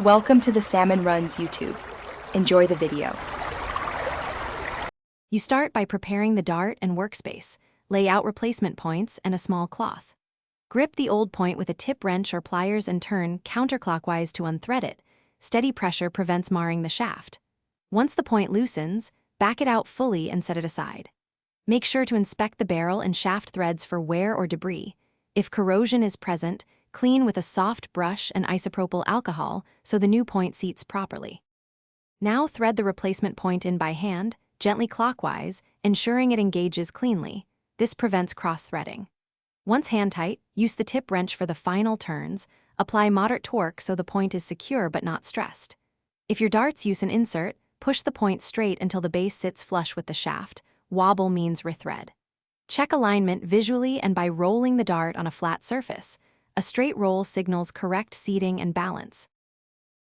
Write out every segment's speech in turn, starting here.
Welcome to the Salmon Runs YouTube. Enjoy the video. You start by preparing the dart and workspace, lay out replacement points and a small cloth. Grip the old point with a tip wrench or pliers and turn counterclockwise to unthread it. Steady pressure prevents marring the shaft. Once the point loosens, back it out fully and set it aside. Make sure to inspect the barrel and shaft threads for wear or debris. If corrosion is present, clean with a soft brush and isopropyl alcohol so the new point seats properly. Now thread the replacement point in by hand, gently clockwise, ensuring it engages cleanly. This prevents cross-threading. Once hand-tight, use the tip wrench for the final turns. Apply moderate torque so the point is secure but not stressed. If your darts use an insert, push the point straight until the base sits flush with the shaft. Wobble means rethread. Check alignment visually and by rolling the dart on a flat surface. A straight roll signals correct seating and balance.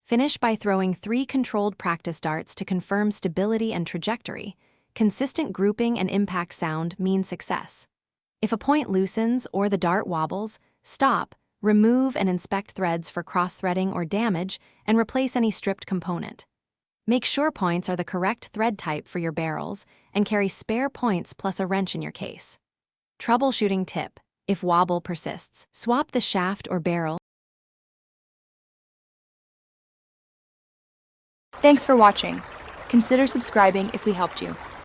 Finish by throwing 3 controlled practice darts to confirm stability and trajectory. Consistent grouping and impact sound mean success. If a point loosens or the dart wobbles, stop, remove and inspect threads for cross-threading or damage, and replace any stripped component. Make sure points are the correct thread type for your barrels and carry spare points plus a wrench in your case. Troubleshooting tip: if wobble persists, swap the shaft or barrel. Thanks for watching. Consider subscribing if we helped you.